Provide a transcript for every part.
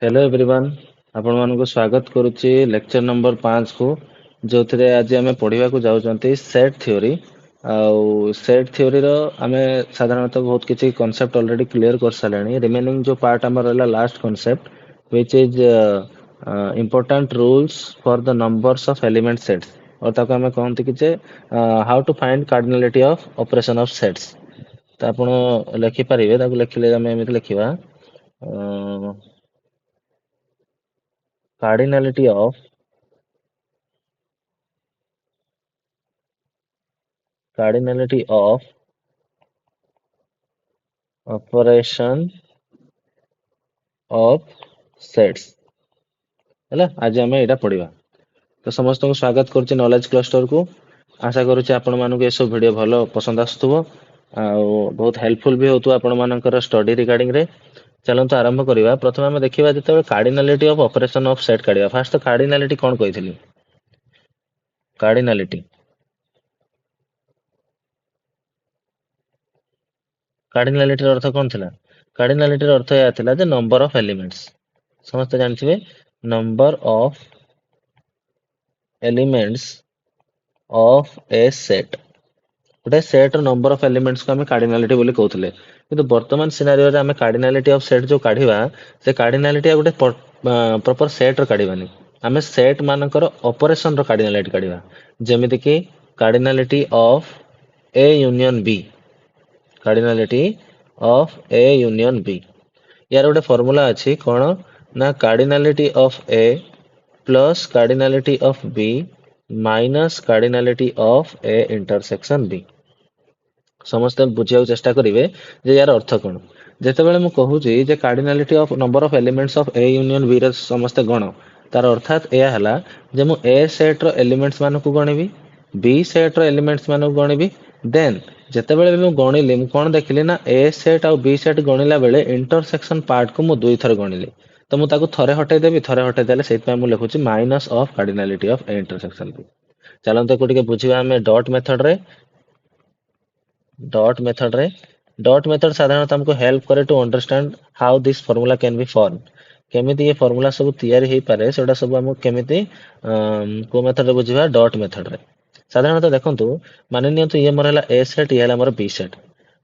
Hello everyone आपण मानको स्वागत करुच्ची लेक्चर नंबर 5 को जो थे आज आम पढ़ा जाऊँच सेट थ्योरी आउ सेट थ्योरी रो आमे साधारणतः बहुत किसी कॉन्सेप्ट ऑलरेडी क्लियर कर सारे रिमेनिंग जो पार्ट आम रहा last concept which is important rules for the numbers of element sets और ताको आमे कहते कि जे how to find cardinality of operation of sets तो आपण लिखि पारिबे ताको लिखिले आमे एमिति लिखिबा cardinality of operation of sets है आज आम यहाँ पढ़ा तो समस्त को स्वागत करुच्चे नॉलेज क्लस्टर को आशा करुच्चे आपण मानक ये सब वीडियो भल पसंद आसुव बहुत हेल्पफुल भी होतु आपण मानकर स्टडी रिगार्डिंग रे चलते आरंभ करवा प्रथम आम देखा जो cardinality of operation of set काढ़ा फास्ट तो कार्डिनालिटी कौन कही कार्डिनालिटी कार्डिनालिटी अर्थ कौन थिला कार्डिनालिटी अर्थ यह थिला जे नंबर ऑफ एलिमेंट्स समस्त जानथिबे number of elements of a set गोटे सेट नंबर ऑफ एलिमेंट्स को आम कार्डिनालिटी बोली कहते किंतु वर्तमान सिनारियो रे आम कार्डिनालिटी ऑफ सेट जो काढ़ा से कार्डिनालिटी गोटे प्रॉपर सेट रो काढ़ानी आम सेट मानकर ऑपरेशन रो कार्डिनालिटी काढ़ा जेमिति कि cardinality of A union B cardinality of A union B यार गोटे फॉर्मूला अच्छी कौन ना cardinality of A plus cardinality of B minus cardinality of A intersection B समस्त बुझा चेष्टा करेंगे जे यार अर्थ कौन जितेबाला मुझे कहूँ जे cardinality of number of elements of A union B समस्ते गण तार अर्थात यह है जे मु ए सेट रो एलिमेंट्स मान को गणिबी बी सेट रो एलिमेंट्स मान को गणिबी देन जितेबाला भी गणिली कौन देखिली ना ए सेट आउ बी सेट गणिला बेले इंटरसेक्शन पार्ट को मुझे दुई थर गणिली तो मुझे थरे हटईदेवी थरे हटईदेले से लिखुची minus of cardinality of A intersection B चलते को बुझा आम डॉट मेथड रे डॉट मेथड साधारणतः हमको हेल्प करे to understand how this formula can be form केमिति ये फॉर्मूला सब तैयारी हो पारे सेटा सब हमको केमिति को मेथड रे बुझिबा डॉट मेथड रे साधारणतः देखंतु मानि नियंतु ये मोर हला ए सेट ये हला मोर बी सेट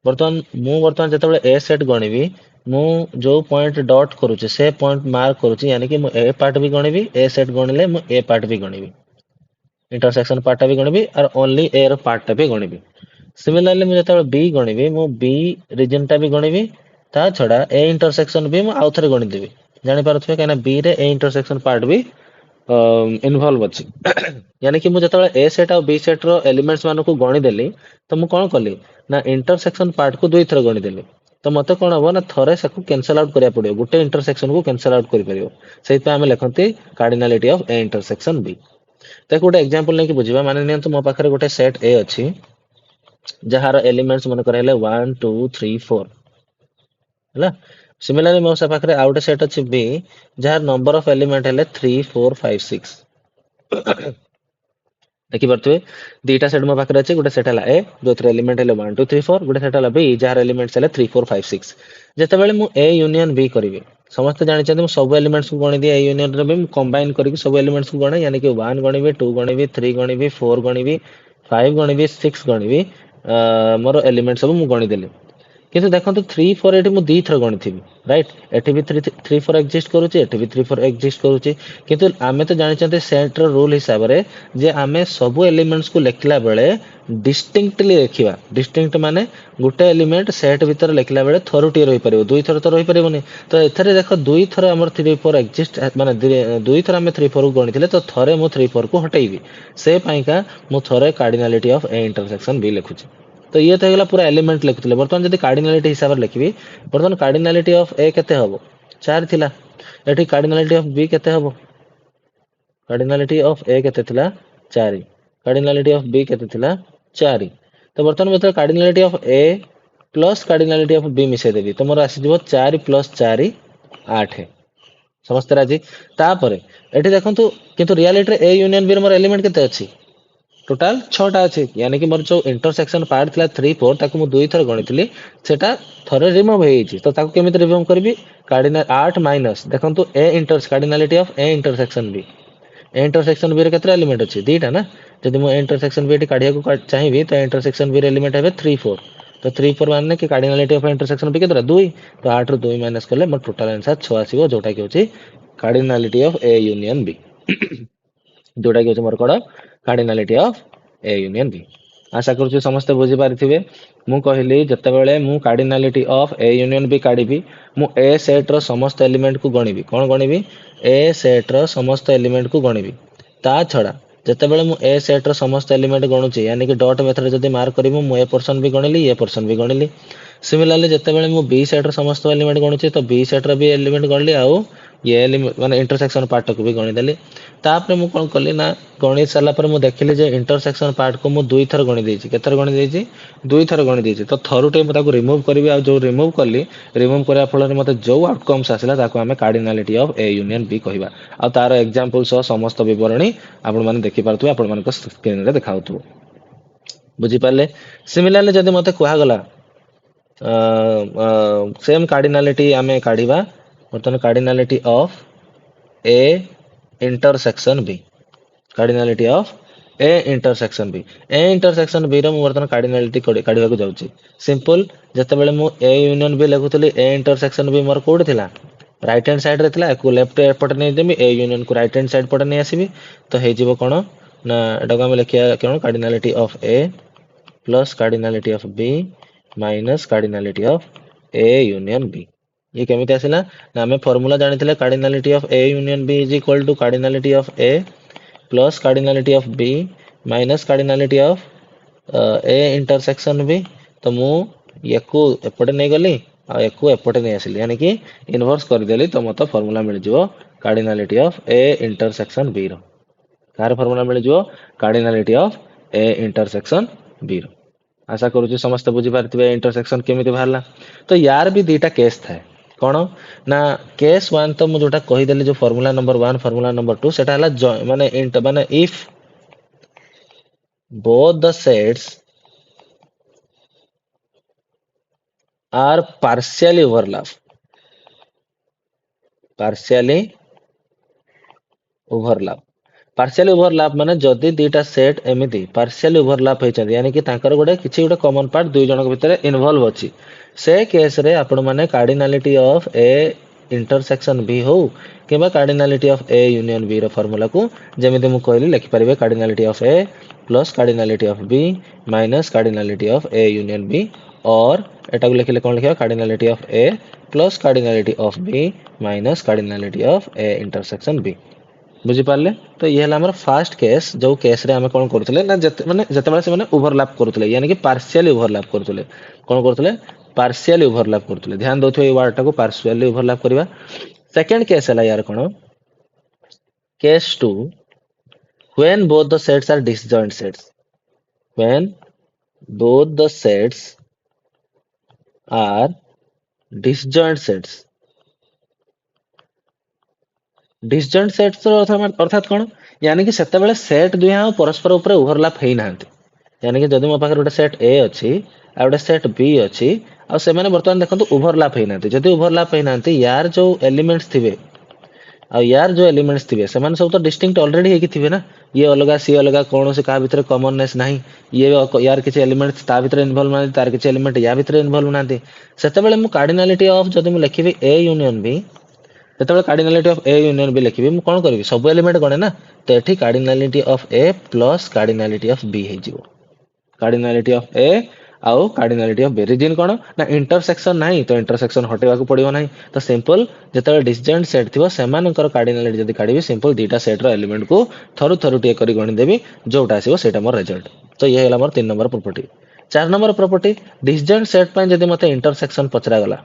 वर्तमान जेतेबेले ए सेट गणिबी मु जो पॉइंट डॉट करूची से पॉइंट मार्क करूची यानी कि मु ए पार्ट भी गणिबी ए सेट गणिले मु ए पार्ट भी गणिबी इंटरसेक्शन पार्ट भी गणिबी और ओनली ए रो पार्ट भी गणिबी सिमिलरली मुझे बी गणिबी मु बी रीजन टा भी गणिबी ता छड़ा ए इंटरसेक्शन भी मु आउ थरे गणिदेबी जानि पारथुबे काना बी रे ए इंटरसेक्शन पार्ट भी इन्वॉल्व अछि यानी कि मुझे ए सेट और बी सेट रो एलिमेंट्स मान को गणि देली तो मु कोन कली ना इंटरसेक्शन पार्ट को दुई थर गणि देली तो मते कोन हबो ना थरे साकू कैंसल आउट करिया पड़ियो गुटे इंटरसेक्शन को कैंसल आउट करि परियो सेहि पे हम लिखंती cardinality of A intersection B तो गोटे एग्जांपल नै कि बुझिबा माने नियंतु मो पाखरे गोटे सेट ए अछि जार एलिमेंट्स मन कर 1 2 3 4 है सिमिलरली मो पाखे आउ गोटे सेट अच्छी बी जार नंबर ऑफ एलिमेंट है 3 4 5 6 देखिपे दुईटा सेट मो पाखे अच्छे गोटे सेट है ए जो एलिमेंट है 1 2 3 4 गोटे सेट है बी जार एलिमेंट्स है 3 4 5 6 जितेबाला मु ए यूनियन बी करी समस्त जानते सब एलिमेंट्स को गणि दिए ए यूनियन रे भी कंबाइन करके सब एलिमेंट्स को गणे यानी कि 1 गणिबी 2 गणिबी 3 गणिबी 4 गणिबी 5 गणिबी 6 गणिबी मोर एलिमेंट सब मु गणिदेली किंतु देखो 3 4 एटी मु दी थर गणि थी राइट एटी भी 3 4 एक्जिस्ट करूची एटी भी 3 4 एक्जिस्ट करूची किंतु आमे तो जानिचंते सेट रो रूल हिसाब रे जे आमे सब एलिमेंट्स को लेखला बेले डिस्टिंक्टली लिखिबा डिस्टिंक्ट माने गुटे एलिमेंट सेट भीतर लेखला बेले थरुटी रही परिबो दुई थर तो रही परिबोनी तो एथरे देखो दुई थर हमर 3 4 एक्जिस्ट माने दुई थर आमे 3 4 को गणिथिले तो थरे मु 3 4 को हटेइबी से पाइका मु थरे cardinality of A intersection B लिखुची तो ये तो होगा पूरा एलिमेंट लिखुले बर्तमान जब कार्डिनलिटी हिसाब से लिखी बर्तमान कार्डिनलिटी ऑफ ए केते हबो 4 थिला एठी कार्डिनलिटी ऑफ बी केते हबो कार्डिनलिटी ऑफ ए केते थिला 4 कार्डिनलिटी ऑफ बी केते थिला 4 तो बर्तमान मतलब cardinality of A plus cardinality of B मिसे देबी तो मोर आसी जबो 4 प्लस 4 8 समस्त राजी तापरे एठी देखंतु किंतु रियलिटी रे ए यूनियन बी रे मोर एलिमेंट केते अछि टोटाल 6टा अछि यानी कि मोर जो इंटरसेक्शन पार्ट थिला 3 4 ताकू मु दुई थर गणितली सेटा थरे रिमूव हे छि तो ताकू केमिति रिमूव करबी कार्डिनल 8 माइनस देखंतु A inter cardinality of A intersection B A intersection B रे केतरा एलिमेंट अछि दीटा ना जदि मु इंटरसेक्शन बी काढिया को चाहिबी तो इंटरसेक्शन बी रे एलिमेंट हेबे 3 4 तो 3 4 माने कि कार्डिनलिटी ऑफ इंटरसेक्शन बी केतरा 2 तो 8 रो 2 माइनस करले मोर टोटल आंसर 6 आसीबो जोटा कि होछि cardinality of A union B जोटा कि होछि मोर कोड cardinality of A union B आशा करूछु समस्त बुझी पारिथिबे मु कहली जतेबेले मु cardinality of A union B काढिबी मु ए सेट रो समस्त एलिमेंट को गणिबी कोन गणिबी ए सेट रो समस्त एलिमेंट को गणिबी ता छडा जतेबेले मु ए सेट रो समस्त एलिमेंट गणुची यानी कि डॉट मेथड जदि मार्क करिमु मु ए पर्सन भी गणिली ए पर्सन भी गणिली सिमिलरली जतेबेले मु बी सेट रो समस्त एलिमेंट गणुची तो बी सेट रो भी एलिमेंट गणली आउ ये एलिमेंट माने इंटरसेक्शन पार्ट को भी गणि देली तापर मु कोन करली ना गणित साला पर मु देखिली जे इंटरसेक्शन पार्ट को मु दुई थर गणि देछि केथर गणि देछि दुई थर गणि देछि तो थरुटे मु ताको रिमूव करबी आ जो रिमूव करली रिमूव करया फल रे मते जो आउटकम्स आसिला ताको हमें cardinality of A union B कहबा आ तार एग्जांपल सह समस्त विवरणी आपण माने देखि पारथु आपण मानक स्क्रीन रे देखाउथु बुझी पाले सिमिलरली जदि मते कुहा गला सेम कार्डिनलिटी आमे काढिबा वर्तमान cardinality of A intersection B cardinality of A intersection B रो मु वर्तमान कार्डिनलिटी काढिबा को जाउची सिंपल जतेबेले मु ए यूनियन बी लेखुतली ए इंटरसेक्शन बी मोर कोड थिला राइट हैंड साइड रे थिला एको लेफ्ट एपट नै देमी ए यूनियन को राइट हैंड साइड पट नै आसीबी तो हे जीवो कोन ना एटा को हम लिखिया कोन cardinality of A plus cardinality of B minus cardinality of A union B ये केमिति आसिला ना हमें फार्मूला जानिथिले cardinality of A union B is equal to cardinality of A plus cardinality of B minus cardinality of A intersection B तो मु एको एपटे नै गली आ एको एपटे नै आसिली यानी कि इन्वर्स कर देली तो मत फार्मूला मिल जिवो cardinality of A intersection B रो कार फार्मूला मिल जिवो cardinality of A intersection B रो आशा करूछु समस्त बुझी पारथिबे इंटरसेक्शन केमिति बाहरला तो यार भी दीटा केस थाए कोन ना केस 1 तो मु जोटा कहि देली जो फार्मूला नंबर 1 फार्मूला नंबर 2 सेटा हला माने इंट माने if both the sets are partially overlap माने जदी दीटा सेट एमिति पार्शियली ओवरलैप होइछन यानी कि तांकर गोटे किछि गोटे कॉमन पार्ट दुई जन के भितर इन्वॉल्व अछि से केस रे आपण माने cardinality of A intersection B हो किबा cardinality of A union B रो फार्मूला को जेमिति मु कहली लिखि परिबे cardinality of A plus cardinality of B minus cardinality of A union B और एटा को लिखले कोन लिखिया cardinality of A plus cardinality of B minus cardinality of A intersection B बुझी पारले तो ये हला हमर फर्स्ट केस जो केस रे हम कोन करथले ना माने जते से माने ओवरलैप करथले यानी कि पार्शियली ओवरलैप करथले कोन करथले पार्शियली ओवरलैप करथले ध्यान दोथो ए वर्ड टा को पार्शियली ओवरलैप करबा सेकंड केस हला यार कोन case 2 when both the sets are disjoint sets when both the sets are disjoint sets disjoint sets अर्थात कोन यानी कि सेते बेले सेट दुया परस्पर ऊपर ओवरलैप हेई नांती यानी कि जदि मो पाखर गोटे सेट ए अछि आ गोटे सेट बी अछि आ से माने वर्तमान देखंतु ओवरलैप हेई नांती जदि ओवरलैप हेई नांती यार जो एलिमेंट्स थिबे आ यार जो एलिमेंट्स थिबे से माने सब तो डिस्टिंक्ट ऑलरेडी हेकी थिबे ना ये अलगा सी अलगा कोन से का भीतर कॉमननेस नाही ये यार किछ एलिमेंट्स ता भीतर इन्वॉल्व नांती तार किछ एलिमेंट या भीतर इन्वॉल्व नांती सेते बेले मु कार्डिनलिटी ऑफ जदि मु लिखिबी ए यूनियन बी जेतेबेले cardinality of A union B लिखिबी मु कोन करबी सब एलिमेंट गणे ना तो एठी cardinality of A plus cardinality of B हे जिवो कार्डिनलिटी ऑफ ए आउ कार्डिनलिटी ऑफ बी रीजन कोन ना इंटरसेक्शन नाही तो इंटरसेक्शन हटेबा को पड़िबो नाही तो सिंपल जेतेबेले डिसजॉइंट सेट थिबो सेमानकर कार्डिनलिटी जदी काढिबी सिंपल दीटा सेट रो एलिमेंट को थरु थरु टे करी गणी देबी जोटा आसीबो सेटा मोर रिजल्ट तो ये हला मोर 3 number property 4 number property disjoint set पय जदी मते इंटरसेक्शन पचरा गला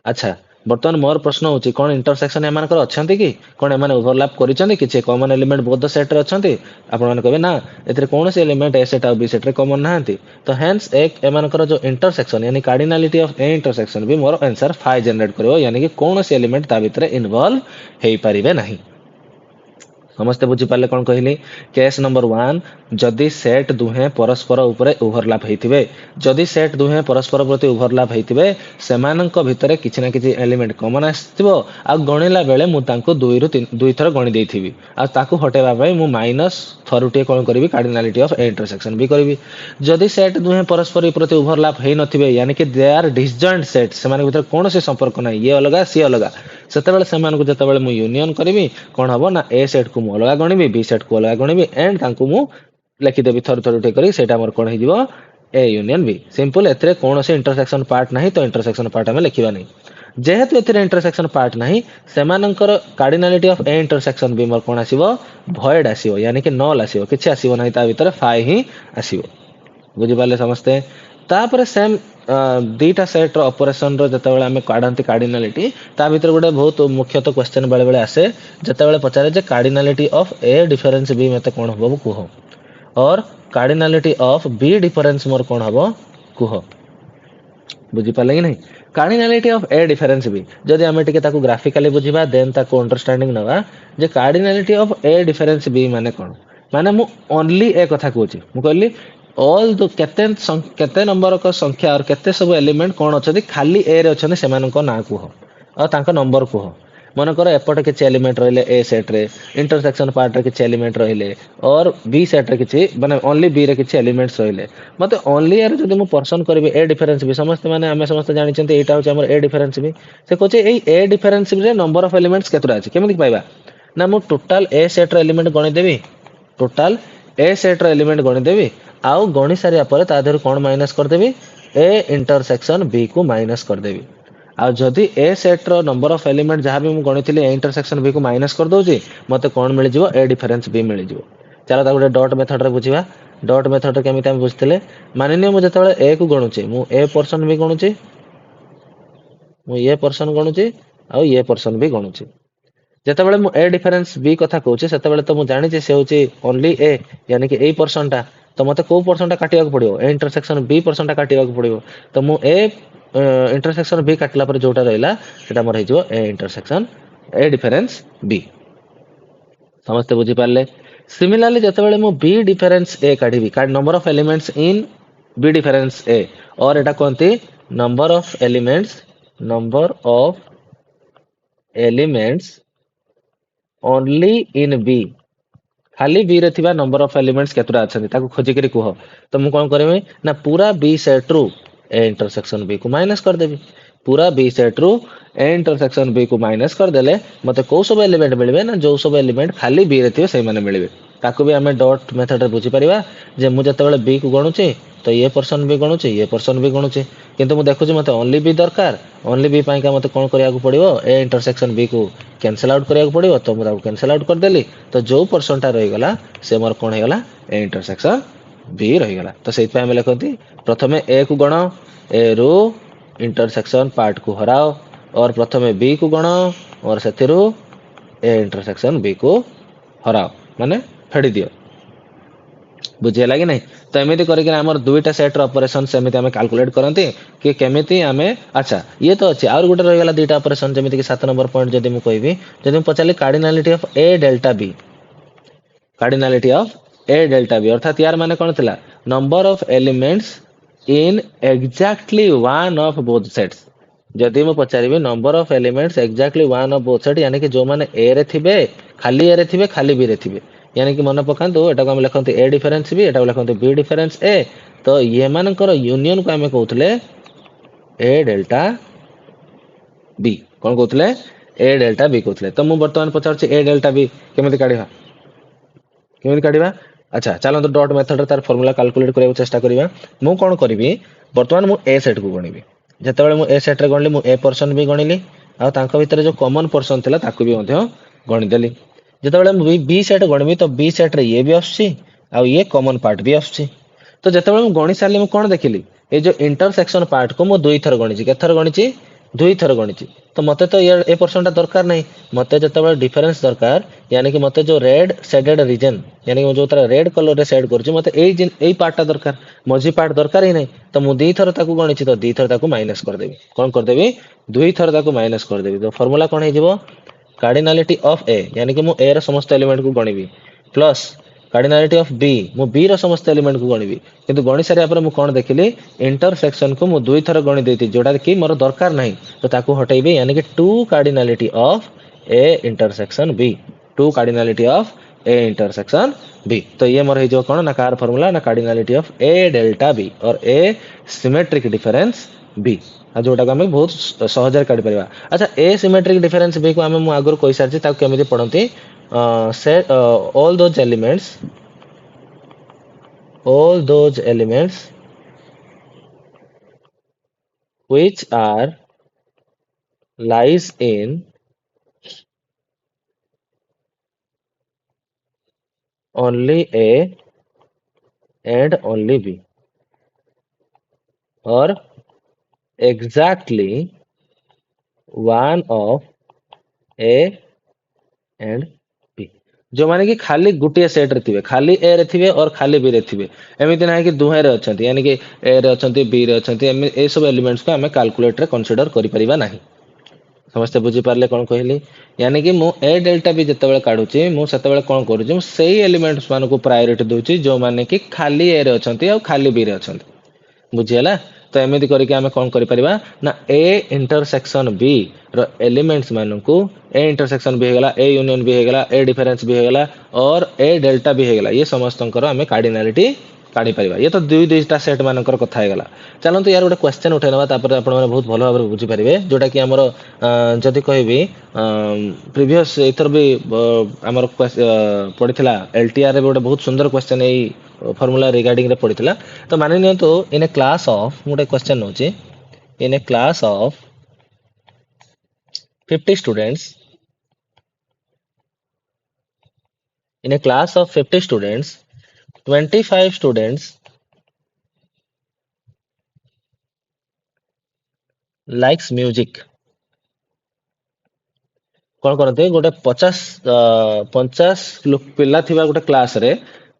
अच्छा बर्तमान मोर प्रश्न होची कोन इंटरसेक्शन एमानकर अछंती कि कोन एमाने ओवरलैप करिसंती किछि common element both the set रे अछंती आपण माने कहबे ना एतरे कोनोसी एलिमेंट ए सेट आ बी सेट रे कॉमन नाहंती तो हेंस एक एमानकर जो इंटरसेक्शन यानी कार्डिनलिटी ऑफ ए इंटरसेक्शन भी मोर आंसर 5 जनरेट करबो यानी कि कोनोसी एलिमेंट ता भितरे इन्वॉल्व हेई परिबे नाही ସମସ୍ତେ ବୁଝିପାରିଲେ କ'ଣ କହିଲି? କେସ୍ ନମ୍ବର 1 ଯଦି ସେଟ୍ ଦୁହେଁ ପରସ୍ପର ଉପରେ ଓଭରଲାପ୍ ହେଇଥିବେ, ଯଦି ସେଟ୍ ଦୁହେଁ ପରସ୍ପର ପ୍ରତି ଓଭରଲାପ୍ ହେଇଥିବେ ସେମାନଙ୍କ ଭିତରେ କିଛି ନା କିଛି ଏଲିମେଣ୍ଟ କମନ୍ ଆସିଥିବ ଆଉ ଗଣିଲା ବେଳେ ମୁଁ ତାଙ୍କୁ ଦୁଇ ଥର ଗଣି ଦେଇଥିବି ଆଉ ତାକୁ ହଟେଇବା ପାଇଁ ମୁଁ ମାଇନସ୍ ଥରୁଟିଏ କ'ଣ କରିବି କାର୍ଡିନାଲିଟି ଅଫ୍ ଏ ଇଣ୍ଟରସେକ୍ସନ୍ ବି କରିବି। ଯଦି ସେଟ୍ ଦୁହେଁ ପରସ୍ପର ପ୍ରତି ଓଭରଲାପ୍ ହେଇନଥିବେ यानी कि दे आर डिसजॉइंट सेट ସେମାନଙ୍କ ଭିତରେ କୌଣସି ସମ୍ପର୍କ ନାହିଁ, ଇଏ ଅଲଗା ସିଏ ଅଲଗା, ସେତେବେଳେ ସେମାନଙ୍କୁ ଯେତେବେଳେ ମୁଁ ୟୁନିୟନ କରିବି କ'ଣ ହବ ନା ଏ ସେଟ୍ କୁ ମୁଁ ଅଲଗା ଗଣିବି, ବି ସେଟ୍ କୁ ଅଲଗା ଗଣିବି ଏଣ୍ଡ ତାଙ୍କୁ ମୁଁ ଲେଖିଦେବି ଥରୁଟିଏ କରି, ସେଇଟା ଆମର କ'ଣ ହେଇଯିବ ଏ ୟୁନିୟନ ବି। ସିମ୍ପଲ, ଏଥିରେ କୌଣସି ଇଣ୍ଟରସେକ୍ସନ ପାର୍ଟ ନାହିଁ ତ ଇଣ୍ଟରସେକ୍ସନ ପାର୍ଟ ଆମେ ଲେଖିବା ନାହିଁ। ଯେହେତୁ ଏଥିରେ ଇଣ୍ଟରସେକ୍ସନ ପାର୍ଟ ନାହିଁ ସେମାନଙ୍କର କାର୍ଡିନାଲିଟି ଅଫ ଏ ଇଣ୍ଟରସେକ୍ସନ ବି ମୋର କ'ଣ ଆସିବ ଭଏଡ୍ ଆସିବ, यानी कि ନଲ୍ ଆସିବ, କିଛି ଆସିବ ନାହିଁ, ତା ଭିତରେ ଫାଇ ହିଁ ଆସିବ। ବୁଝିପାରିଲେ ସମସ୍ତେ? ତାପରେ ସେମ୍ ଦୁଇଟା ସେଟ୍ର ଅପରେସନର ଯେତେବେଳେ ଆମେ କାଢ଼ନ୍ତି କାର୍ଡିନାଲିଟି ତା ଭିତରେ ଗୋଟେ ବହୁତ ମୁଖ୍ୟତଃ କ୍ୱେଶ୍ଚନ ବେଳେବେଳେ ଆସେ ଯେତେବେଳେ ପଚାରେ ଯେ କାର୍ଡିନାଲିଟି ଅଫ ଏ ଡିଫରେନ୍ସ ବି ମୋତେ କ'ଣ ହବ କୁହ, ଅର୍ କାର୍ଡିନାଲିଟି ଅଫ ବି ଡିଫରେନ୍ସ ମୋର କ'ଣ ହବ କୁହ। ବୁଝିପାରିଲେ କି ନାହିଁ? କାର୍ଡିନାଲିଟି ଅଫ ଏ ଡିଫରେନ୍ସ ବି ଯଦି ଆମେ ଟିକେ ତାକୁ ଗ୍ରାଫିକାଲି ବୁଝିବା ଦେନ୍ ତାକୁ ଅଣ୍ଡରଷ୍ଟାଣ୍ଡିଂ ନେବା ଯେ କାର୍ଡିନାଲିଟି ଅଫ ଏ ଡିଫରେନ୍ସ ବି ମାନେ କ'ଣ, ମାନେ ମୁଁ ଓନ୍ଲି ଏ କଥା କହୁଛି, ମୁଁ କହିଲି ଅଲ୍ କେତେ ନମ୍ବର ସଂଖ୍ୟା ଆଉ କେତେ ସବୁ ଏଲିମେଣ୍ଟ କ'ଣ ଅଛନ୍ତି ଖାଲି ଏ ରେ ଅଛନ୍ତି ସେମାନଙ୍କ ନାଁ କୁହ ଆଉ ତାଙ୍କ ନମ୍ବର କୁହ। ମନେକର ଏପଟେ କିଛି ଏଲିମେଣ୍ଟ ରହିଲେ ଏ ସେଟ୍ରେ, ଇଣ୍ଟରସେକ୍ସନ ପାର୍ଟରେ କିଛି ଏଲିମେଣ୍ଟ ରହିଲେ ଅର୍ ବି ସେଟ୍ରେ କିଛି ମାନେ ଓନ୍ଲି ବି ରେ କିଛି ଏଲିମେଣ୍ଟସ ରହିଲେ, ମୋତେ ଓନ୍ଲି ଏରେ ଯଦି ମୁଁ ପର୍ସନ କରିବି ଏ ଡିଫରେନ୍ସ ବି ସମସ୍ତେ ମାନେ ଆମେ ସମସ୍ତେ ଜାଣିଛନ୍ତି ଏଇଟା ହେଉଛି ଆମର ଏ ଡିଫରେନ୍ସ ବି। ସେ କହୁଛି ଏଇ ଏ difference Byre number of elements କେତେଟା ଅଛି, କେମିତି ପାଇବା ନା ମୁଁ ଟୋଟାଲ ଏ ସେଟ୍ର ଏଲିମେଣ୍ଟ ଗଣିଦେବି, ଟୋଟାଲ ଏ ସେଟ୍ର ଏଲିମେଣ୍ଟ ଗଣିଦେବି ଆଉ ଗଣି ସାରିବା ପରେ ତା ଦେହରୁ କ'ଣ ମାଇନସ୍ କରିଦେବି ଏ ଇଣ୍ଟରସେକ୍ସନ ବି କୁ ମାଇନସ୍ କରିଦେବି। ଆଉ ଯଦି ଏ ସେଟ୍ର ନମ୍ବର ଅଫ ଏଲିମେଣ୍ଟ ଯାହା ବି ମୁଁ ଗଣିଥିଲି ଏ ଇଣ୍ଟରସେକ୍ସନ ବି କୁ ମାଇନସ୍ କରିଦେଉଛି ମୋତେ କ'ଣ ମିଳିଯିବ ଏ ଡିଫରେନ୍ସ ବି ମିଳିଯିବ। ଚାଲ ତାକୁ ଗୋଟେ ଡଟ୍ ମେଥଡରେ ବୁଝିବା। ଡଟ୍ ମେଥଡରେ କେମିତି ଆମେ ବୁଝିଥିଲେ, ମାନିନିଅ ମୁଁ ଯେତେବେଳେ ଏ କୁ ଗଣୁଛି ମୁଁ ଏ ପର୍ସନ ବି ଗଣୁଛି, ମୁଁ ଇଏ ପର୍ସନ ଗଣୁଛି ଆଉ ଇଏ ପର୍ସନ ବି ଗଣୁଛି। ଯେତେବେଳେ ମୁଁ ଏ ଡିଫରେନ୍ସ ବି କଥା କହୁଛି ସେତେବେଳେ ତ ମୁଁ ଜାଣିଛି ସେ ହେଉଛି ଓନ୍ଲି ଏ, यानी कि ଏଇ ପର୍ସନଟା, ତ ମୋତେ କୋଉ ପର୍ସନଟା କାଟିବାକୁ ପଡ଼ିବ ଏ ଇଣ୍ଟରସେକ୍ସନ ବି ପର୍ସନଟା କାଟିବାକୁ ପଡ଼ିବ। ତ ମୁଁ ଏ ଇଣ୍ଟରସେକ୍ସନ ବି କାଟିଲା ପରେ ଯୋଉଟା ରହିଲା ସେଟା ମୋର ହେଇଯିବ ଏ ଇଣ୍ଟରସେକ୍ସନ ଏ ଡିଫରେନ୍ସ ବି। ସମସ୍ତେ ବୁଝିପାରିଲେ? ସିମିଲାରଲି ଯେତେବେଳେ ମୁଁ ବି ଡିଫରେନ୍ସ ଏ କାଢ଼ିବି, number of elements in B difference A or ଏଟା କୁହନ୍ତି number of elements only in B, ଖାଲି ବି ରେ ଥିବା ନମ୍ବର ଅଫ ଏଲିମେଣ୍ଟସ କେତେଟା ଅଛନ୍ତି ତାକୁ ଖୋଜିକିରି କୁହ। ତ ମୁଁ କ'ଣ କରିବି ନା ପୁରା ବି ସେଟ୍ରୁ ଏ ଇଣ୍ଟରସେକ୍ସନ ବି କୁ ମାଇନସ୍ କରିଦେବି, ପୁରା ବି ସେଟ୍ରୁ ଏ ଇଣ୍ଟରସେକ୍ସନ ବି କୁ ମାଇନସ୍ କରିଦେଲେ ମୋତେ କୋଉ ସବୁ ଏଲିମେଣ୍ଟ ମିଳିବେ ନା ଯୋଉ ସବୁ ଏଲିମେଣ୍ଟ ଖାଲି ବି ରେ ଥିବେ ସେଇମାନେ ମିଳିବେ। ତାକୁ ବି ଆମେ ଡଟ୍ ମେଥଡରେ ବୁଝିପାରିବା ଯେ ମୁଁ ଯେତେବେଳେ ବି କୁ ଗଣୁଛି ତ ଇଏ ପର୍ସନ ବି ଗଣୁଛି ଇଏ ପର୍ସନ ବି ଗଣୁଛି, କିନ୍ତୁ ମୁଁ ଦେଖୁଛି ମୋତେ ଓନ୍ଲି ବି ଦରକାର, ଓନ୍ଲି ବି ପାଇଁକା ମୋତେ କ'ଣ କରିବାକୁ ପଡ଼ିବ ଏ ଇଣ୍ଟରସେକ୍ସନ ବି କୁ କ୍ୟାନସଲ ଆଉଟ୍ କରିବାକୁ ପଡ଼ିବ, ତ ମୁଁ ତାକୁ କ୍ୟାନସଲ ଆଉଟ୍ କରିଦେଲି, ତ ଯୋଉ ପର୍ସନଟା ରହିଗଲା ସେ ମୋର କ'ଣ ହେଇଗଲା ଏ ଇଣ୍ଟରସେକ୍ସନ ବି ରହିଗଲା। ତ ସେଇଥିପାଇଁ ଆମେ ଲେଖନ୍ତି ପ୍ରଥମେ ଏ କୁ ଗଣ, ଏ ରୁ ଇଣ୍ଟରସେକ୍ସନ ପାର୍ଟକୁ ହରାଅ, और प्रथमे बी को गण और ସେଥିରୁ ए इंटरसेक्शन बी को हराओ माने फेडी दियो। बुझियला कि नहीं? तो एमिति करिक हमर दुईटा सेट रो ऑपरेशन सेमिति हमें कैलकुलेट करंती कि केमिति हमें अच्छा ये तो अछि और गुटे रहि गेला दुईटा ऑपरेशन जेमिति कि 7 नंबर पॉइंट जदि मु कहबी जदि मु पचाली cardinality of A delta B, cardinality of A delta B अर्थात यार माने कोन थिला number of elements in exactly one of both sets. जदि मु पचारिबे number of elements exactly one of both set यानी कि जो माने ए रे थिबे खाली ए रे थिबे खाली बी रे थिबे, यानी कि मन पकांतु एटा को हम लिखंती ए डिफरेंस बी, एटा को लिखंती बी डिफरेंस ए, तो ये मानकर यूनियन को हमें कहउतले ए डेल्टा बी, कोन कहउतले ए डेल्टा बी कहउतले। तो मु वर्तमान पचारछि ए डेल्टा बी केमिति काढिबा अच्छा चलो तो डॉट मेथड रे तार फार्मूला कैलकुलेट करबा चेष्टा करिबा। मु कोन करिवि वर्तमान मु ए सेट को गणिबि, जेतेबेले मु ए सेट रे गणली मु ए पर्सन भी गणिली आ तांका भितर जो कॉमन पर्सन थिला ताकू भी मध्य गणि देली। जेतेबेले मु बी सेट गणिबि तो बी सेट रे ये भी आछी आ ये कॉमन पार्ट भी आछी, तो जेतेबेले मु गणि सारली मु कोन देखिली ए जो इंटरसेक्शन पार्ट को मु दुई थर गणिची, केथर गणिची दुई थर गणिची, तो मते तो ये ए पर्सन ता दरकार नहीं, मते जेतेबेले डिफरेंस दरकार यानी कि मते जो रेड शेडेड रीजन यानी कि जो तरह रेड कलर रे शेड करछि मते एई पार्ट ता दरकार, मझी पार्ट दरकार ही नहीं, तो मु दुई थर ताकू गणिची तो दुई थर ताकू माइनस कर देबी, कोन कर देबी दुई थर ताकू माइनस कर देबी। तो फार्मूला कोन हे जिवो कार्डिनालिटी ऑफ ए यानी कि मु ए ର ସମସ୍ତ एलिमेंट को गणिबी प्लस कार्डिनालिटी ऑफ बी मु बी ର ସମସ୍ତ एलिमेंट को गणिबी किंतु गणि सारिया पर मु कोन देखिली इंटरसेक्शन को मु दुई थर गणि देती जोटा कि मोर दरकार नहीं तो ताकू हटेबी यानी कि 2 cardinality of A intersection B 2 cardinality of A intersection B तो ये मोर जो कोन ना कार फार्मूला ना cardinality of A delta B और ए सिमेट्रिक डिफरेंस बी जोटा आम बहुत सहज काढ़ी पार अच्छा ए सिमेट्रिक डिफरेंस बी को आम आगुरी कही सारी केमी पढ़ती set all those elements which are lies in only A and only B or exactly one of A and B जो माने कि खाली गुटिया सेट रे थिबे खाली ए रे थिबे और खाली बी रे थिबे एमिति नाही कि दुहे रे अछंती यानी कि ए रे अछंती बी रे अछंती ए सब एलिमेंट्स को हमें कैलकुलेटर रे कंसीडर करि परिबा नाही समस्त बुझी पारले कोन कहली यानी कि मु ए डेल्टा बी जते बेले काढुची मु सेते बेले कोन करूची मु सेही एलिमेंट्स मान को प्रायोरिटी दोची जो माने कि खाली ए रे अछंती और खाली बी रे अछंती बुझियला तो एमिति करिके हमें कोन करि परिबा ना ए इंटरसेक्शन बी रो एलिमेंट्स मान को ए इंटरसेक्शन भी हेगला ए यूनियन भी हेगला ए डिफरेंस भी हेगला और ए डेल्टा भी हेगला ये समस्तंकर हमें कार्डिनालिटी काढ़ी पारिबा ये तो दुई दुईटा सेट मानकर कथा हेगला चलंतु यार गोटे क्वेश्चन उठै नबा तापर आपण माने बहुत भलो भाबरे बुझी परिबे जोटा कि हमर जदि कहबी प्रीवियस इथर भी हमर पडिथिला एलटीआर रे गोटे बहुत सुंदर क्वेश्चन एई फार्मूला रिगार्डिंग रे पडिथिला तो मानि नियंतु इन ए क्लास ऑफ गोटे क्वेश्चन नोची in a class of 50 students in a class of 50 students 25 students likes music कौन करते गोटे 50 पिला थिबा गोटे क्लास रे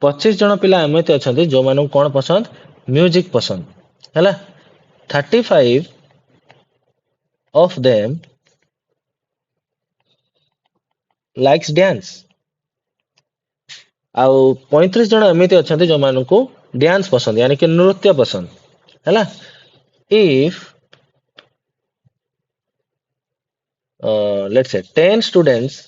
25 जन पिला एमति अछंती जो मानु कोन पसंद म्यूजिक पसंद हैला 35 of them likes dance आउ 35 जन एमति अछंती जो मानु को डांस पसंद यानी कि नृत्य पसंद हैला if let's say 10 students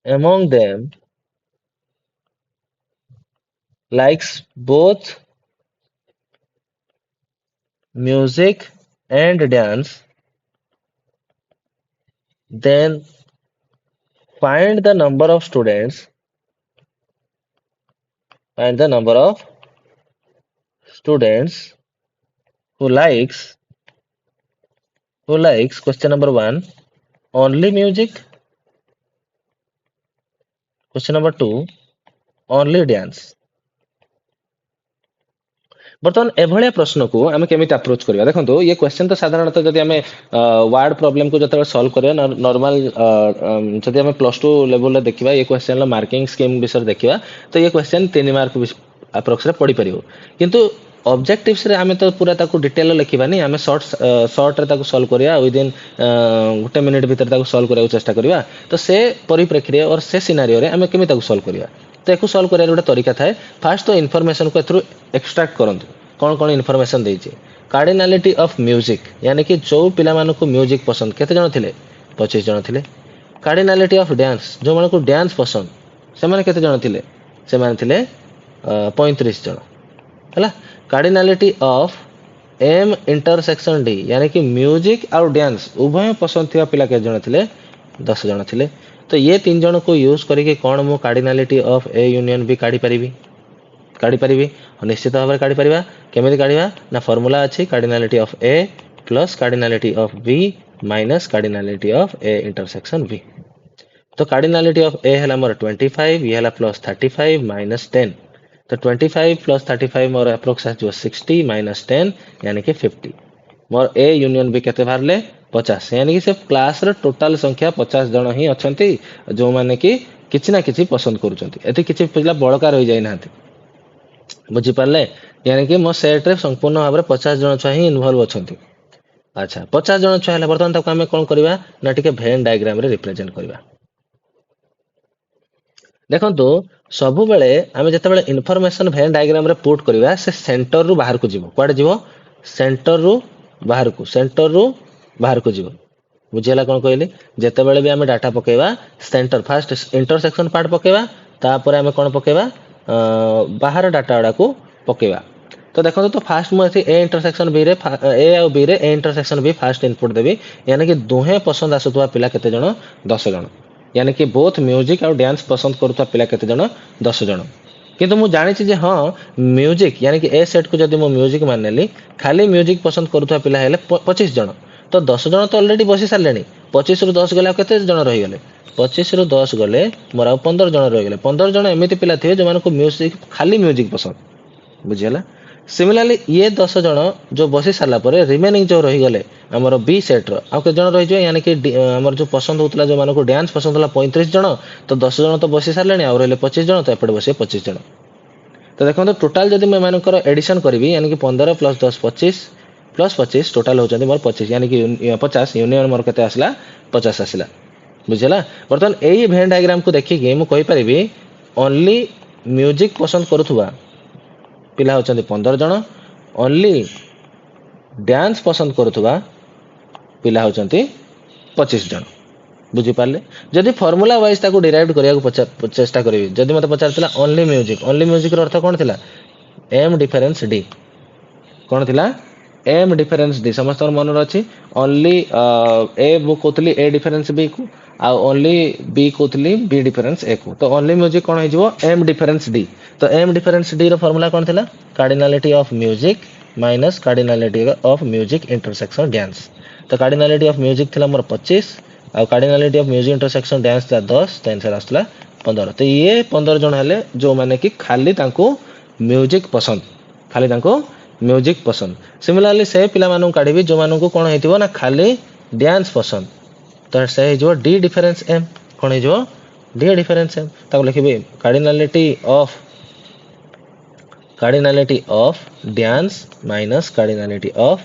among them likes both music and dance then find the number of students who likes question number 1 only music question number 2 only dance बर्तमान एभलिया प्रश्न को आम केमी अप्रोच करवा देखो ये क्वेश्चन तो साधारणतः जब आम वर्ड प्रॉब्लम को जो सॉल्व करवा नॉर्मल जब आम +2 लेवल देखा ये क्वेश्चन मार्किंग स्कीम विषय देखा तो ये क्वेश्चन 3 मार्क अप्रोक्स पड़ी पार किंतु ऑब्जेक्टिव्स रे आमे तो पूरा ताको डिटेल लिखिबानी आमे शॉर्ट रे ताको सॉल्व करिया विदिन गोटे मिनिट भीतर ताको सॉल्व करबा चेष्टा करिया तो से परिप्रेक्षी और से सिनेरियो रे आमे केमी ताको सॉल्व करिया तो एको सॉल्व करिया गोटे तरीका थाए फास्ट तो इन्फॉर्मेशन को एथरु एक्सट्रैक्ट करंतु कौन कौन इन्फॉर्मेशन देछि कार्डिनालिटी ऑफ म्यूजिक यानी कि जो पिला मानको को म्यूजिक पसंद केते जण थिले 25 जण थिले कार्डिनालिटी ऑफ डांस जो मानको डांस पसंद से माने केते जण थिले से माने थिले 35 जण हला cardinality of M intersection D यानी कि म्यूजिक और डांस उभय पसंद थिबा पिला के जण थिले 10 जण थिले तो ये 3 जण को यूज करके कौन मु cardinality of A union B काढी परिबी निश्चित भाव में काढी परिबा केमिति काढिबा ना फार्मूला अछि cardinality of A plus cardinality of B minus cardinality of A intersection B तो कार्डिनालिटी ऑफ ए हला मोर 25 ये हला प्लस 35 माइनस 10 तो 25 प्लस 35 मोर अप्रोक्स जो 60 माइनस 10 यानी कि 50 मोर ए यूनियन बी केते बाहरले 50 यानी कि से क्लास रे टोटल संख्या 50 जण ही अछंती जो माने कि किछि ना किछि पसंद करूछंती एते किछि पिला बळकार होई जाय नाहंती बुझिपारे यानी कि मो सेट रे संपूर्ण भाव में 50 जन छुआ ही इनवॉल्व अच्छा अच्छा 50 जन छुआ है बर्तमान ताको आमे कौन करवा ना टिके भेन डायग्राम रे रिप्रेजेंट करवा देखो सबु बेले आमे जते बेले इनफॉरमेशन भेन डायग्राम रे पुट करवा से सेंटर रु बाहर को जीवो कुआडे जीवो सेंटर रु बाहर को जीवो बुझीला कौन कहली जते बेले भी आमे डाटा पकेवा सेंटर फास्ट इंटरसेक्शन पार्ट पकेवा तापर आमे कौन पकेवा बाहर डाटा गुड़ा को पकेवा तो देखो तो फास्ट मुझे ए इंटरसेक्शन बी रे ए और बी रे A intersection B first input देवी यानी कि दुहे पसंद आसुवा पिला केते जण 10 जण यानी कि बोथ म्यूजिक और डांस पसंद करुवा पिला केते जण 10 जण किंतु मु जानि जे हाँ म्यूजिक यानी कि ए सेट को जदि मो म्यूजिक माननेली खाली म्यूजिक पसंद करुवा पिला हेले 25 जण तो 10 जण तो ऑलरेडी बसी सारलेनी 25 रु 10 गले केते जण रही गले 25 रु 10 गले मोर आ 15 जण रही गले 15 जण एमिति पिला थिए जे मानको म्यूजिक खाली म्यूजिक पसंद बुझियला सिमिलरली ये 10 जण जो बसी सारा पर रिमेनिंग जो रही गले हमर बी सेट रो आ के जण रही जो यानी कि हमर जो पसंद होतला जो मानको डांस पसंद होला 35 जण तो 10 जण तो बसी सारलेनी आ रहले 25 जण तो एपड बसी 25 जण तो देखो तो टोटल जदि मैं मानकर एडिशन करबी यानी कि 15 प्लस 10 25 प्लस 25 टोटल होचंदी मोर 25 यानी कि 50 यूनियन मोर केते आसला 50 आसला बुझिला बर्तन एई भेन डायग्राम को देखि कि मु कहि परिबी ओनली म्यूजिक पसंद करूथुवा पिला होचंदी 15 जण ओनली डांस पसंद करूथुवा पिला होचंती 25 जण बुझी पारले जदि फार्मूला वाइज ताको डिराइव करिया को चेष्टा करिवि जदि मते पचारतिला ओनली म्यूजिक रो अर्थ कोन थिला एम डिफरेंस डी कोन थिला एम डिफरेंस डी समस्त मन अछि ओनली ए बु कोतली ए डिफरेंस बी को आ ओनली बी कोतली बी डिफरेंस ए को तो ओनली म्यूजिक कोन हिजबो एम डिफरेंस डी तो एम डिफरेंस डी रो फार्मूला कोन थिला cardinality of music minus cardinality of music intersection dance तो कार्डिनलिटी ऑफ म्यूजिक थिला मोर 25 आ cardinality of music intersection dance था 10 तो आंसर आसला 15 तो ये 15 जण हेले जो माने कि खाली तांको म्यूजिक पसंद खाली तांको म्यूजिक पसंद सिमिलरली से पिला मानु काढिबी जो मानु को कोन हेतिबो ना खाली डांस पसंद तो से जो डी डिफरेंस एम कोन हे जो डी डिफरेंस एम ताको लिखिबे cardinality of dance minus cardinality of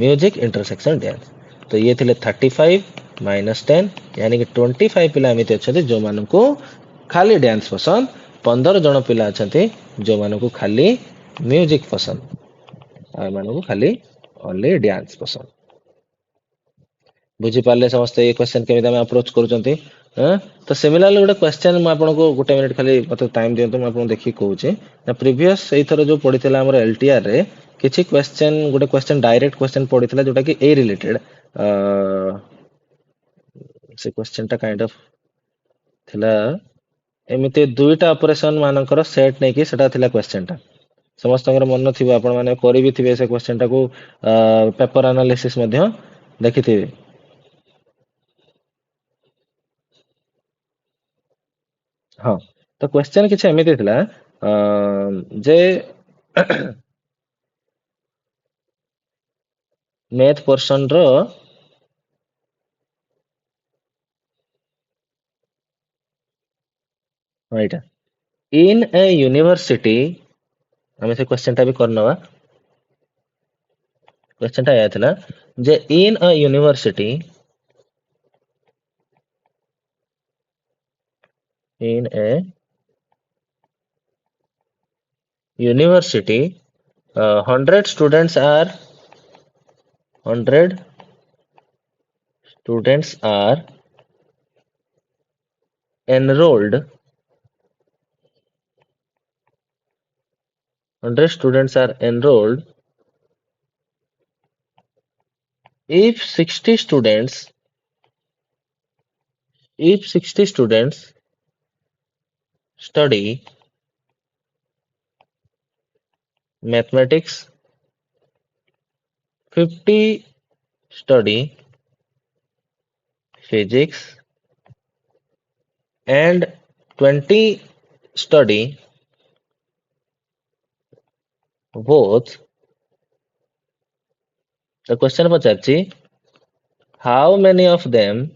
music intersection dance तो ये थिले 35 माइनस 10 यानी कि 25 पिला एमिति अछथि जो मानु को खाली डांस पसंद 15 जण पिला अछथि जो मानु को खाली म्यूजिक पसंद आ मानु को खाली ओनली डांस पसंद बुझी पारले समस्त ये क्वेश्चन केमिदा में अप्रोच करूचंती तो सिमिलरली गोटे क्वेश्चन मु आपन को गोटे मिनिट खाली मते टाइम दियंतु मु आपन देखि कहूचे ना प्रीवियस एई थरो जो पडिथिला हमर एलटीआर रे किछि क्वेश्चन गोटे क्वेश्चन डायरेक्ट क्वेश्चन पडिथिला जोटा कि ए रिलेटेड से क्वेश्चन टा काइंड ऑफ थिला एमिति दुईटा ऑपरेशन मानकर सेट नै कि सेटा थिला क्वेश्चन टा समस्त मन थिबो आपण माने करि भी थिबे से क्वेश्चन टा को पेपर एनालिसिस मध्ये देखिथिबे हाँ तो क्वेश्चन किछ एमिति थिला जे मैथ पोर्शन रो राइट इन ए यूनिवर्सिटी हमें से क्वेश्चन टा भी करनवा क्वेश्चन टा आया थिला जे in a university in a university 100 students are 100 students are enrolled 100 students are enrolled if 60 students if 60 students study mathematics 50 study physics and 20 study both the question पचारछि how many of them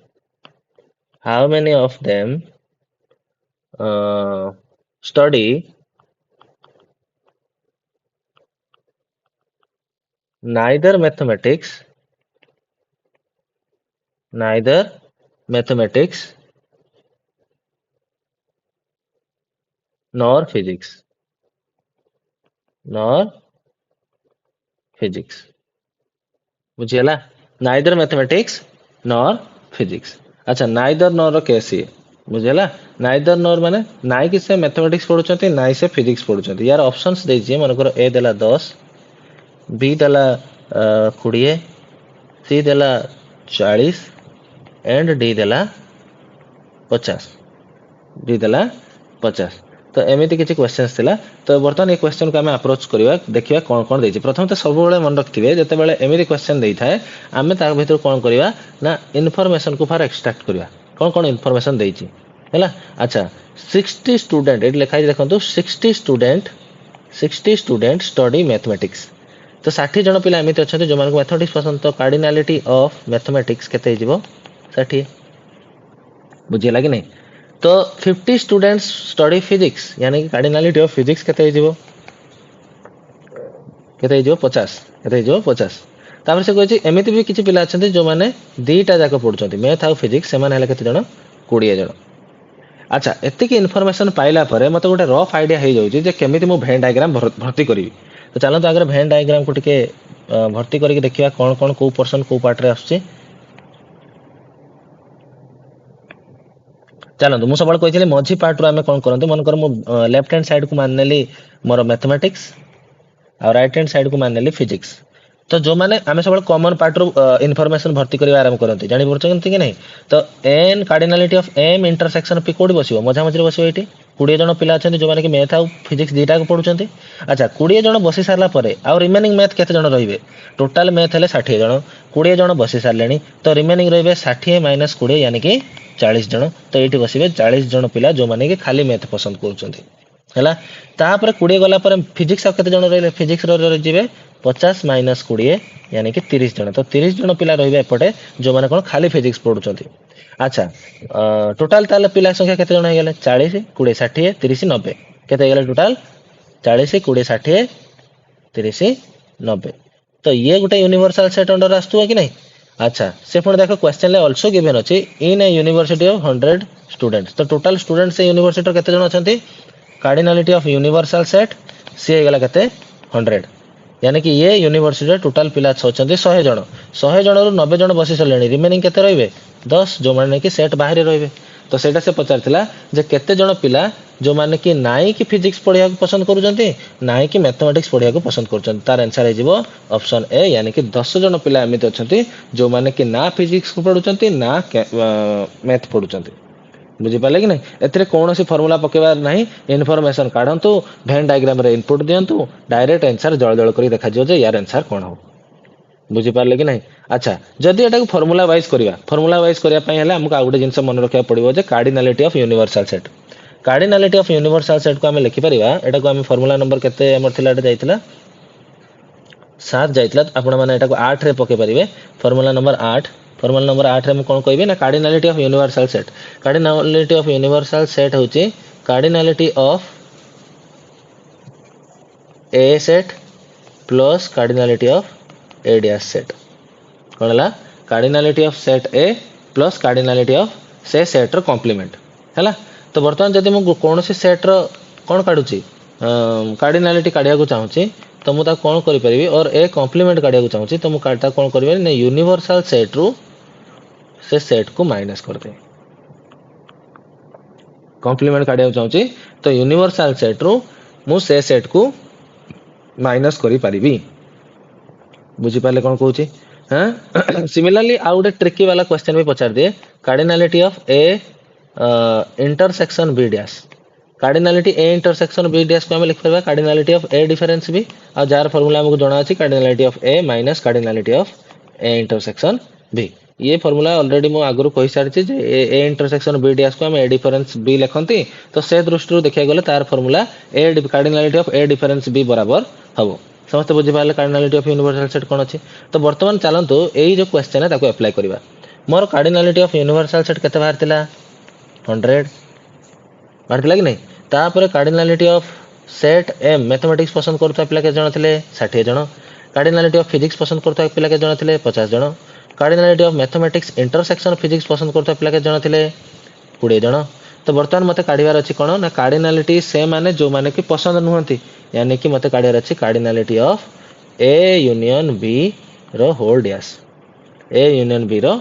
study neither mathematics nor physics ବୁଝିହେଲା neither mathematics nor physics अच्छा neither nor ର case ଇଏ ବୁଝିହେଲା neither nor ମାନେ ନାଇଁ କି ସେ mathematics ପଢୁଛନ୍ତି ନାଇଁ ସେ physics ପଢୁଛନ୍ତି यार ଅପସନ୍ସ ଦେଇଛି ମନେକର A ଦେଲା 10 B ଦେଲା 20 C ଦେଲା 40 and D ଦେଲା 50 D ଦେଲା 50 तो एमती किसी क्वेश्चंस थिला तो बर्तमान ये क्वेश्चन को आम अप्रोच करवा देखिए कौन कौन देछि प्रथम तो सब बेले मन रखिथे जेतेबेले एमती क्वेश्चन देई थाए आमे ता भीतर कौन करवा ना इन्फॉर्मेशन को फार एक्सट्रैक्ट करवा कौन कौन इन्फॉर्मेशन देछि हैला अच्छा 60 स्टूडेंट एट लिखाई देखंतु 60 स्टूडेंट स्टडी मैथमेटिक्स तो 60 जन पिला एमती अछंती जो मानको मैथमेटिक्स पसंद तो कार्डिनलिटी ऑफ मैथमेटिक्स केते हिजबो 60 बुझिला कि नहीं तो 50 स्टूडेंट्स स्टडी फिजिक्स यानी कि कार्डिनलिटी ऑफ फिजिक्स केते हिजबो 50 केते हिजबो 50 तापर से कहछि एमिति भी किछि पिला अछंती जो माने दीटा जाक पढुचंती मैथ आ फिजिक्स से माने हले केते जण 20 जण अच्छा एतिक इन्फॉर्मेशन पाइला परे मते गोटे रफ आईडिया हे जाउछि जे केमिति मु वेन डायग्राम भर्ती करिवि तो चलो तो अगर वेन डायग्राम को टिके भर्ती करके देखिया कोन कोन को पर्सन को पार्ट रे आछी चलो मुझे सब कही मझी पार्ट आम कौन करते मन कर लेफ्ट हैंड साइड को माननेली मोर मैथमेटिक्स और राइट हैंड साइड को माननेली फिजिक्स तो जो मैंने आम सब कॉमन पार्ट रू इनफॉरमेशन भर्ती करवा आरंभ करते जानी पड़ते कि नहीं तो n cardinality of M intersection P कोडी बसिबो मझा मझी बसिबो एटी 20 जन पिला अछंती जो माने कि मैथ आ फिजिक्स दीटा को पढुचंती अच्छा 20 जन बसी सारला परे आ रिमेनिंग मैथ केते जन रहिबे टोटल मैथ हेले 60 जन 20 जन बसी सारलेनी तो रिमेनिंग रहिबे 60 माइनस 20 यानी कि 40 जन तो ये बसवे 40 जन पिला जो माने कि खाली मैथ पसंद करूछंती हैला तापर 20 गला पर फिजिक्स आ केते जन रहिले फिजिक्स रो जिवे 50 माइनस 20 यानी कि 30 जन तो 30 जन पिला रहिबे एपटे जो माने कोन खाली फिजिक्स पढुछंती अच्छा टोटल ताले पिला संख्या केते जन हे गेले 40 20 60 30 90 केते हे गेले टोटल 40 20 60 30 90 तो ये गोटे यूनिवर्सल सेट अंडर आस्तुवा कि नहीं अच्छा से पुणी देखो क्वेश्चन ले आल्सो गिवन अछि इन ए यूनिवर्सिटी ऑफ 100 स्टूडेंट्स तो टोटल स्टूडेंट से यूनिवर्सिटी केते जन अछंती कार्डिनलिटी ऑफ यूनिवर्सल सेट सी हे गेला केते 100 यानी कि ये यूनिवर्सिटी टोटल पिला अछंती 100 जन 100 जन रु 90 जन बसी सलेनी रिमेनिंग केते रहिबे 10 जो माने कि सेट बाहर रहिबे तो सेटा से पचारथिला जे केते जन पिला जो माने कि नाई कि फिजिक्स पढ़िया को पसंद करूचंती नाई कि मैथमेटिक्स पढ़िया को पसंद करूचंती तार आंसर हे जिवो ऑप्शन ए यानी कि 10 जन पिला एमिति अछंती जो माने कि ना फिजिक्स को पढुचंती ना मैथ पढुचंती बुझी पाले कि नहीं एतरे कोनोसी फार्मूला पकेबार नाही इन्फॉर्मेशन काढंतु वेन डायग्राम रे इनपुट दियंतु डायरेक्ट आंसर जळ जळ करी देखा जिवो जे यार आंसर कोन हो बुझी पारले कि नहीं अच्छा जदि एटा को फार्मूला वाइज करिया फार्मूला वाइज करिया पई हले हमको आ गुटे जिंस मन रखिया पड़िबो जे cardinality of universal set cardinality of universal set को हम लिखि परिबा एटा को हम फार्मूला नंबर केते हमर थिला एटा जाइतला 7 जाइतला आपण माने एटा को 8 रे पके परिबे फार्मूला नंबर 8 रे हम कोन कहबे ना कार्डिनलिटी ऑफ यूनिवर्सल सेट होची cardinality of a set plus cardinality of A dash set कौन है cardinality of set A plus cardinality of से सेट रो कॉम्प्लीमेंट हैला तो वर्तमान जदि मु कौन सी सेट रो कौन काढुची कार्डिनलिटी काढिया को चाहूची तो मु ता कौन करि परिबी और ए कॉम्प्लीमेंट काढिया को चाहूची तो मु काढता कौन करबे ने यूनिवर्सल सेट रो से सेट को माइनस कर दे कॉम्प्लीमेंट काढिया को चाहूची तो यूनिवर्सल सेट रो मु से सेट को माइनस करि परिबी बुझी पाले कौन कहूची हाँ सिमिलरली आउ गोटे ट्रिकी वाला क्वेश्चन भी पचार दिए cardinality of A intersection B dash cardinality A intersection B dash को हम लिख परबा cardinality of A difference B आ जार फार्मूला हमको जणा अछि cardinality of A minus cardinality of A intersection B ये फार्मूला ऑलरेडी मु आगु कहि सारछि जे ए इंटरसेक्शन बी डैश को हम ए डिफरेंस बी लिखंती तो से दृष्टि देखिया गले तार फार्मूला ए cardinality of A difference B बराबर हबो समस्त बुझी पाले कार्डिनलिटी ऑफ यूनिवर्सल सेट कोन अछि तो वर्तमान चलंतु एई जो क्वेश्चन है ताको अप्लाई करबा मोर कार्डिनलिटी ऑफ यूनिवर्सल सेट केते बाहर थिला 100 बाहर थिला कि नहीं तापर cardinality of set M mathematics पसंद करता पिला के जण थिले 60 जण कार्डिनालिटी ऑफ फिजिक्स पसंद करता पिला के जण थिले 50 जण cardinality of mathematics intersection physics पसंद करता पिला के जण थिले 20 जण तो बर्तमान मते काढिवार अछि कोन ना कार्डिनालिटी से माने जो माने कि पसंद नुहंती यानी कि मते काढिवार अछि cardinality of A union B रो whole dash A union B रो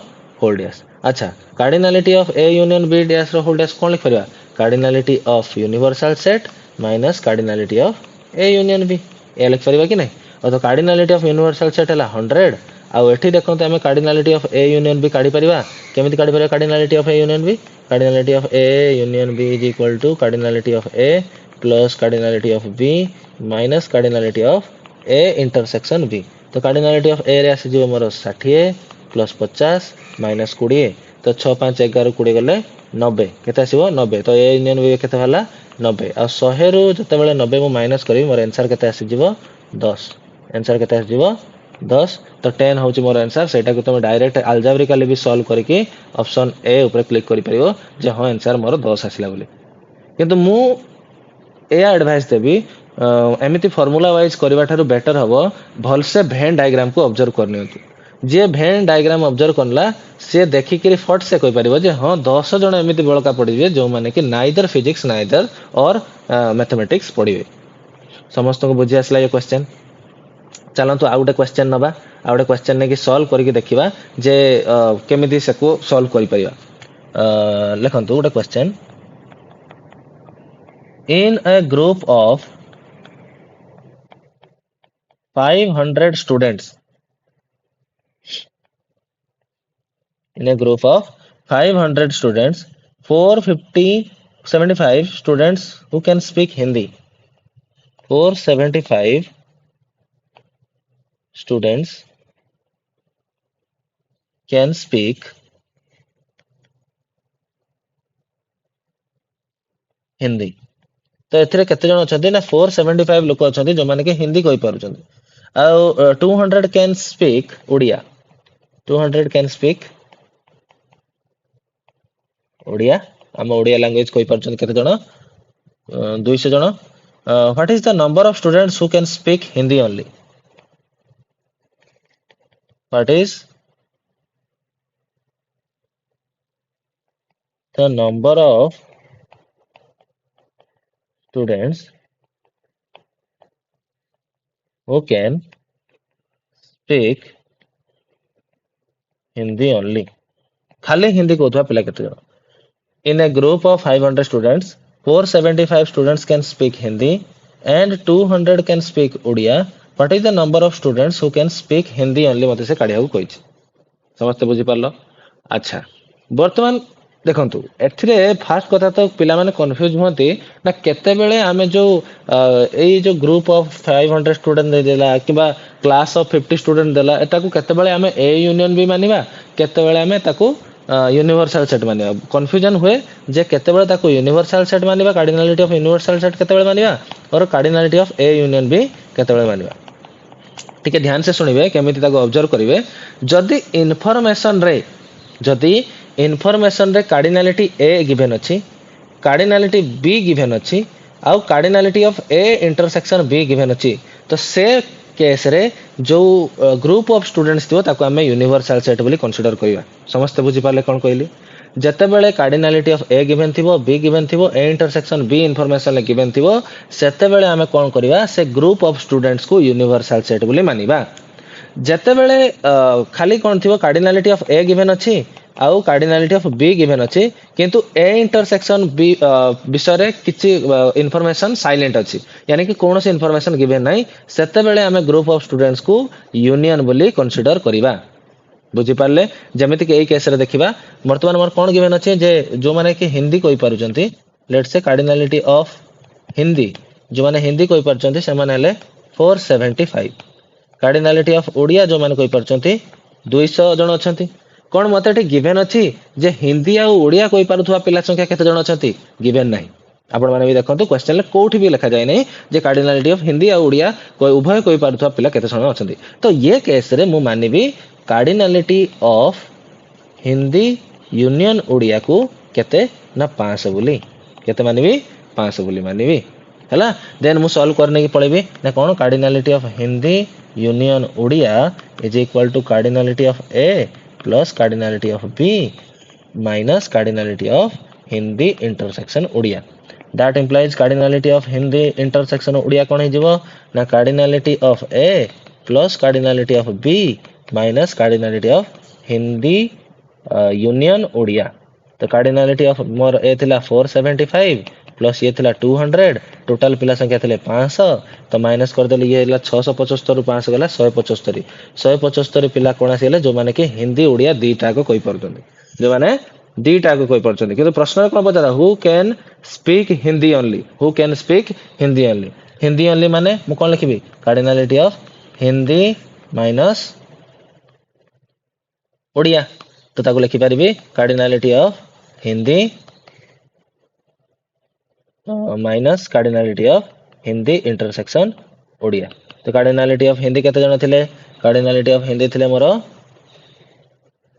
होल डैश अच्छा cardinality of A union B dash रो होल डैश कोन लिख परिबा cardinality of universal set minus cardinality of A union B ए लिख परिबा कि नहीं और तो कार्डिनालिटी ऑफ यूनिवर्सल सेट हला 100 आउ एठी देखंते हमें cardinality of A union B काढी परिबा केमिति काढी परिबा cardinality of A union B cardinality of A union B is equal to cardinality of A plus cardinality of B minus cardinality of A intersection B तो cardinality of A रे आसी जीव मोर 60 plus 50 minus 20 तो 6 5 11 20 गले 90 केते आसीबो 90 तो ए union B केते हला 90 आ 100 रु जते बेले 90 मु माइनस करी मोर आंसर केते आसी जीव 10 आंसर केते आसी जीव 10 तो 10 होची मोर आंसर सेटा को तुम डायरेक्ट अलजेब्रिकली भी सॉल्व करके ऑप्शन ए ऊपर क्लिक करि परिबो जे हां आंसर मोर 10 आसीला बोली किंतु मु ए एडवाइस देबी एमिति फार्मूला वाइज करबा थारु बेटर हबो भल से वेन डायग्राम को ऑब्जर्व करनी होती जे वेन डायग्राम ऑब्जर्व करला से देखि के फट से कहि परिबो जे हां 10 जण एमिति बळका पडिबे जो माने कि नाइदर फिजिक्स नाइदर और मैथमेटिक्स पडिबे समस्त को बुझी आसला ये क्वेश्चन चलंतु आ गुटे क्वेश्चन नबा आ गुटे क्वेश्चन ने कि सॉल्व करके देखिबा जे केमिति से को सॉल्व करि परिबा लेखंतु गुटे question in a group of 500 students in a group of 500 students 475 students who can speak Hindi 475 students can speak Hindi तो एथिरे केते जण अछंती ना 475 लोक अछंती जो माने के हिंदी कहि पारुछंती आ 200 can speak Odia 200 can speak Odia हम ओडिया लैंग्वेज कहि पारुछंती केते जण 200 जण what is the number of students who can speak Hindi only what is the number of students who can speak Hindi only खाली हिंदी कहथवा पिला केते जण in a group of 500 students 475 students can speak Hindi and 200 can speak Odia what is the number of students who can speak Hindi only मते से काढिया को कहिछि समस्त बुझी पारलो अच्छा वर्तमान देखंतु एथिरे फास्ट कथा तो पिला माने कंफ्यूज होती ना केते बेले आमे जो एई जो ग्रुप ऑफ 500 स्टूडेंट दे देला किबा क्लास ऑफ 50 स्टूडेंट देला एटा को केते बेले आमे ए यूनियन भी मानिबा केते बेले आमे ताको यूनिवर्सल सेट मानिबा कंफ्यूजन हुए जे केते बेले ताको यूनिवर्सल सेट मानिबा कार्डिनलिटी ऑफ यूनिवर्सल सेट केते बेले मानिबा और कार्डिनलिटी ऑफ ए यूनियन भी केते बेले मानिबा ठीक है ध्यान से सुनिबे केमिति ताको ऑब्जर्व करिवे जदी इन्फॉर्मेशन रे कार्डिनलिटी ए गिवन अछि कार्डिनलिटी बी गिवन अछि आउ cardinality of A intersection be given अछि तो से केस रे जो ग्रुप ऑफ स्टूडेंट्स थियो ताको हमें यूनिवर्सल सेट बोली कंसीडर करिवा समस्त बुझी पाले कोन कहली जते बेले कार्डिनलिटी ऑफ ए गिवन थिबो बी गिवन थिबो A intersection B information given थिबो सेते बेले हमें कोन करिवा से ग्रुप ऑफ स्टूडेंट्स को यूनिवर्सल सेट बोली मानिबा जते बेले खाली कोन थिबो कार्डिनलिटी ऑफ ए गिवन अछि आउ कार्डिनलिटी ऑफ बी गिवन अछि किंतु ए इंटरसेक्शन बी विषय रे किछि इंफॉर्मेशन साइलेंट अछि यानी कि कोनोसी इंफॉर्मेशन गिवन नै सेते बेले हमें ग्रुप ऑफ स्टूडेंट्स को यूनियन बोली कंसीडर करिबा बुझी पारले जेमिति कि एई केस रे देखिबा वर्तमान हमर कोन गिवन अछि जे जो माने कि हिंदी कहि पारुचंती let's say cardinality of Hindi जो माने हिंदी कहि पारुचंती से माने ले 475 कार्डिनलिटी ऑफ ओडिया जो माने कहि पारुचंती 200 जण अछंती कोन मते टे गिवन अछि जे हिंदी आ ओडिया कहि पारुथवा पिला संख्या केते जण अछंती गिवन नै आपण माने भी देखंतु क्वेश्चन ले कोठी भी लिखा जाय नै जे कार्डिनलिटी ऑफ हिंदी आ ओडिया कोइ उभय कहि पारुथवा पिला केते जण अछंती तो ये केस रे मु मानिबी cardinality of Hindi union Odia को केते ना 500 बोली केते मानिबी 500 बोली मानिबी है देन मु सॉल्व करने की पड़ेबी ना कौन cardinality of Hindi union Odia is equal to cardinality of A plus cardinality of B minus cardinality of Hindi intersection Odia that implies cardinality of Hindi intersection Odia कौन हो ना cardinality of A plus cardinality of B minus cardinality of Hindi union Odia तो cardinality of more ए थिला 475 plus ये थिला 200 total पिला संख्या थिले 500 तो माइनस कर देले ये 675 रु 500 गला 175 पिला कोन आसीले जो माने कि हिंदी ओडिया दीटा को कोइ परछन जो माने दीटा को कोइ परछन किंतु प्रश्न कोन पचारा who can speak Hindi only who can speak Hindi only माने मु कोन लिखिबी cardinality of Hindi minus Odia तो ताको लिखि परिबी cardinality of Hindi minus cardinality of Hindi intersection Odia तो कार्डिनालिटी ऑफ हिंदी केते जण थिले कार्डिनालिटी ऑफ हिंदी थिले मोर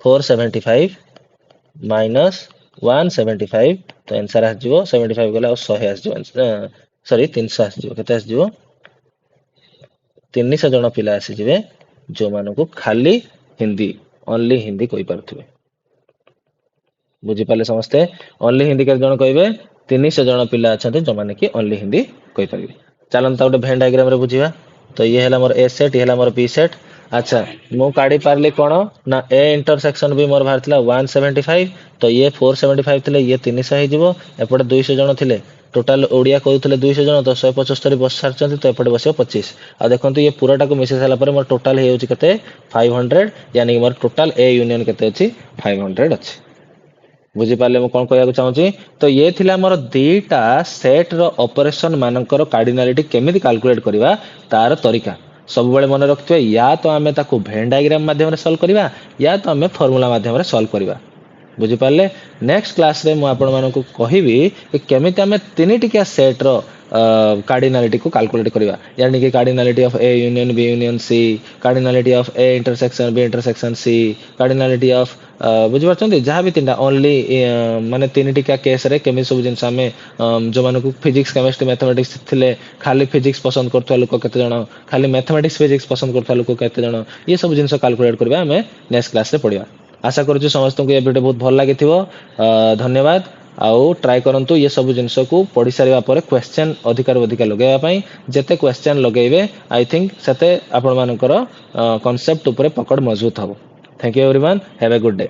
475 माइनस 175 तो आंसर आ जिवो 75 गला 100 आ जिवो सॉरी 300 आ जिवो केते आ जिवो 300 जण पिला आसी जिवे जो मानको खाली हिंदी ओनली हिंदी कोइ परथुवे बुझी पाले समस्ते ओनली हिंदी के जण कहबे 300 जण पिला अछंते जो माने कि ओनली हिंदी कहि परिबे चलन ता गोटे भेन डायग्राम रे बुझिबा तो ये हैला मोर ए सेट ये हैला मोर बी सेट अच्छा मु काढी पारली कोन ना ए इंटरसेक्शन भी मोर बाहर थिला 175 तो ये 475 थिले ये 300 हे जिवो एपटे 200 जण थिले टोटल ओडिया कहउथले 200 जण तो 175 बस सारचंती तो एपटे बसियो 25 आ देखंतु ये पूराटा को मिसे साला पर मोर टोटल हे होची कते 500 यानी कि मोर टोटल ए यूनियन कते अछि 500 अछि बुझी पाले मु कोन कहया चाहूची तो ये थिला मोर दीटा सेट रो ऑपरेशन मानकर कार्डिनालिटी केमिति कैलकुलेट करबा तार तरीका सब बेले मन रखथि या तो हमें ताको वेन डायग्राम माध्यम रे सॉल्व करबा या तो हमें फार्मूला माध्यम रे सॉल्व करबा बुझी पाले नेक्स्ट क्लास रे मु आपण मानको कहिबी कि केमिति हमें तीन टिकिया सेट रो कार्डिनालिटी को कैलकुलेट करबा यानी कि cardinality of A union B union C cardinality of A intersection B intersection C cardinality of बुझी परछन्ती जहां भी तीनटा ओनली माने तीन टिका केस रे केमि सब जिंस हमें जो मानको फिजिक्स केमिस्ट्री मैथमेटिक्स थिले खाली फिजिक्स पसंद करथवा लोक केते जण खाली मैथमेटिक्स फिजिक्स पसंद करथवा लोक केते जण ये सब जिंस कैलकुलेट करबा हमें नेक्स्ट क्लास रे पढिबा आशा करू समस्त को ये वीडियो बहुत भल लागिथिबो धन्यवाद आउ ट्राई करंतु ये सब जिंस को पढ़ी सारिबा परे क्वेश्चन अधिकार अधिकार लगेबा पई जते क्वेश्चन लगेबे आई थिंक सते आपण मानकर कांसेप्ट ऊपर पकड़ मजबूत हबो thank you everyone have a good day